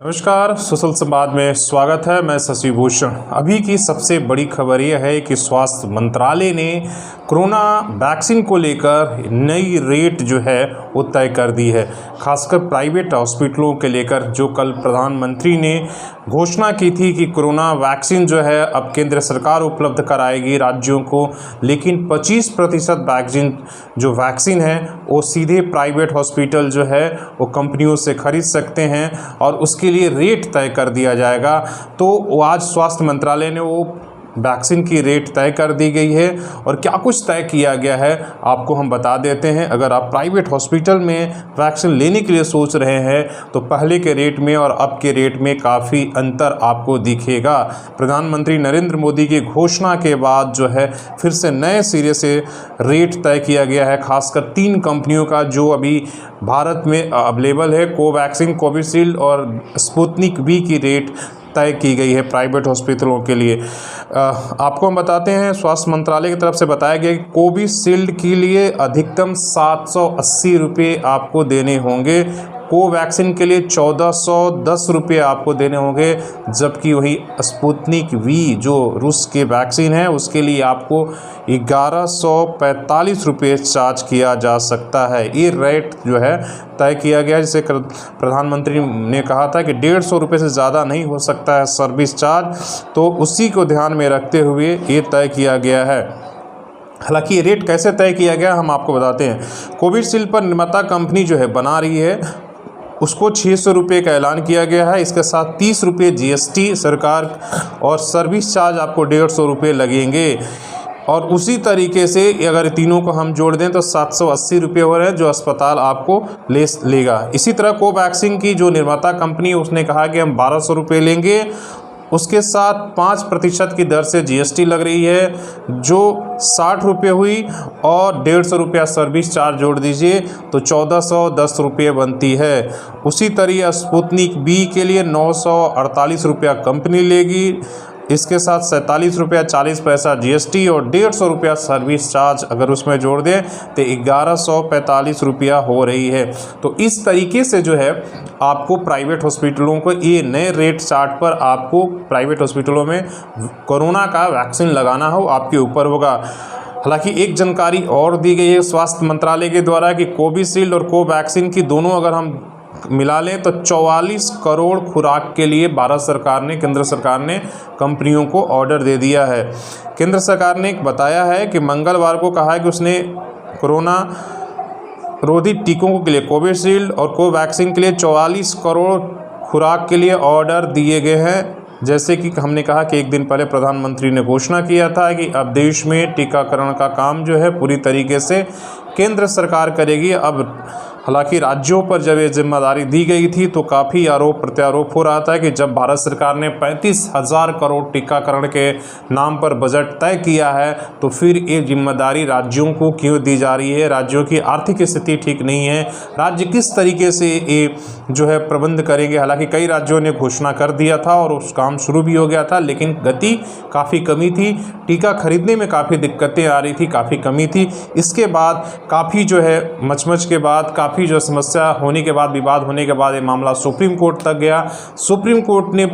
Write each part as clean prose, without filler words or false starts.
नमस्कार, सुशल संवाद में स्वागत है। मैं शशि भूषण। अभी की सबसे बड़ी खबर यह है कि स्वास्थ्य मंत्रालय ने कोरोना वैक्सीन को लेकर नई रेट जो है वो तय कर दी है, खासकर प्राइवेट हॉस्पिटलों के लेकर। जो कल प्रधानमंत्री ने घोषणा की थी कि कोरोना वैक्सीन जो है अब केंद्र सरकार उपलब्ध कराएगी राज्यों को, लेकिन 25% वैक्सीन है वो सीधे प्राइवेट हॉस्पिटल जो है वो कंपनियों से खरीद सकते हैं और उसके लिए रेट तय कर दिया जाएगा। तो आज स्वास्थ्य मंत्रालय ने वो वैक्सीन की रेट तय कर दी गई है और क्या कुछ तय किया गया है आपको हम बता देते हैं। अगर आप प्राइवेट हॉस्पिटल में वैक्सीन लेने के लिए सोच रहे हैं तो पहले के रेट में और अब के रेट में काफ़ी अंतर आपको दिखेगा। प्रधानमंत्री नरेंद्र मोदी की घोषणा के बाद जो है फिर से नए सिरे से रेट तय किया गया है, खासकर 3 कंपनियों का जो अभी भारत में अवेलेबल है। कोवैक्सीन, कोविशील्ड और स्पुतनिक वी की रेट तय की गई है प्राइवेट हॉस्पिटलों के लिए। आपको हम बताते हैं, स्वास्थ्य मंत्रालय की तरफ से बताया गया कि कोविशील्ड के लिए अधिकतम 780 रुपये आपको देने होंगे, कोवैक्सीन के लिए 1410 रुपये आपको देने होंगे, जबकि वही स्पुतनिक वी जो रूस की वैक्सीन है उसके लिए आपको 1145 रुपये चार्ज किया जा सकता है। ये रेट जो है तय किया गया, जिसे प्रधानमंत्री ने कहा था कि 150 रुपये से ज़्यादा नहीं हो सकता है सर्विस चार्ज, तो उसी को ध्यान में रखते हुए ये तय किया गया है। हालांकि ये रेट कैसे तय किया गया हम आपको बताते हैं। कोविशील्ड पर निर्माता कंपनी जो है बना रही है उसको 600 रुपये का ऐलान किया गया है। इसके साथ 30 रुपये GST सरकार और सर्विस चार्ज आपको 150 रुपये लगेंगे। और उसी तरीके से अगर तीनों को हम जोड़ दें तो 780 रुपये हो रहे हैं जो अस्पताल आपको लेगा। इसी तरह कोवैक्सीन की जो निर्माता कंपनी है उसने कहा कि हम 1200 रुपये लेंगे, उसके साथ 5% की दर से GST लग रही है जो 60 रुपये हुई और 150 रुपया सर्विस चार्ज जोड़ दीजिए तो 1410 रुपये बनती है। उसी तरह स्पुतनिक वी के लिए 948 रुपया कंपनी लेगी, इसके साथ 47 रुपया 40 पैसा GST और 150 रुपया सर्विस चार्ज अगर उसमें जोड़ दें तो 1145 रुपया हो रही है। तो इस तरीके से जो है आपको प्राइवेट हॉस्पिटलों को ये नए रेट चार्ट पर आपको प्राइवेट हॉस्पिटलों में कोरोना का वैक्सीन लगाना हो आपके ऊपर होगा। हालांकि एक जानकारी और दी गई है स्वास्थ्य मंत्रालय के द्वारा कि कोविशील्ड और कोवैक्सीन की दोनों अगर हम मिला लें तो 44 करोड़ खुराक के लिए केंद्र सरकार ने कंपनियों को ऑर्डर दे दिया है। केंद्र सरकार ने बताया है कि मंगलवार को कहा है कि उसने कोरोना रोधी टीकों के लिए कोविशील्ड और कोवैक्सीन के लिए 44 करोड़ खुराक के लिए ऑर्डर दिए गए हैं। जैसे कि हमने कहा कि एक दिन पहले प्रधानमंत्री ने घोषणा किया था कि अब देश में टीकाकरण का काम जो है पूरी तरीके से केंद्र सरकार करेगी। अब हालांकि राज्यों पर जब ये जिम्मेदारी दी गई थी तो काफ़ी आरोप प्रत्यारोप हो रहा था कि जब भारत सरकार ने 35,000 करोड़ टीकाकरण के नाम पर बजट तय किया है तो फिर ये जिम्मेदारी राज्यों को क्यों दी जा रही है। राज्यों की आर्थिक स्थिति ठीक नहीं है, राज्य किस तरीके से ये जो है प्रबंध करेंगे। हालांकि कई राज्यों ने घोषणा कर दिया था और उस काम शुरू भी हो गया था, लेकिन गति काफ़ी कमी थी, टीका खरीदने में काफ़ी दिक्कतें आ रही थी, काफ़ी कमी थी। इसके बाद काफ़ी जो है मचमच के बाद काफ़ी जो समस्या होने के बाद, विवाद होने के बाद ये मामला सुप्रीम कोर्ट तक गया। सुप्रीम कोर्ट ने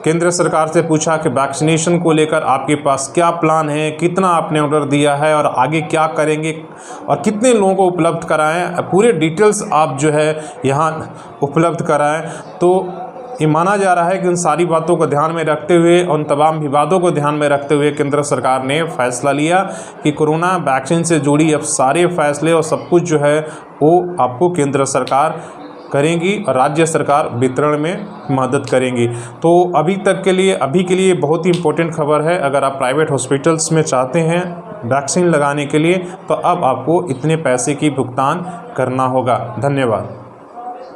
केंद्र सरकार से पूछा कि वैक्सीनेशन को लेकर आपके पास क्या प्लान है, कितना आपने ऑर्डर दिया है और आगे क्या करेंगे और कितने लोगों को उपलब्ध कराएं, पूरे डिटेल्स आप जो है यहाँ उपलब्ध कराएं। तो ये माना जा रहा है कि उन सारी बातों को ध्यान में रखते हुए, उन तमाम विवादों को ध्यान में रखते हुए केंद्र सरकार ने फैसला लिया कि कोरोना वैक्सीन से जुड़ी अब सारे फैसले और सब कुछ जो है वो आपको केंद्र सरकार करेंगी और राज्य सरकार वितरण में मदद करेंगी। तो अभी के लिए बहुत ही इम्पोर्टेंट खबर है। अगर आप प्राइवेट हॉस्पिटल्स में चाहते हैं वैक्सीन लगाने के लिए तो अब आपको इतने पैसे की भुगतान करना होगा। धन्यवाद।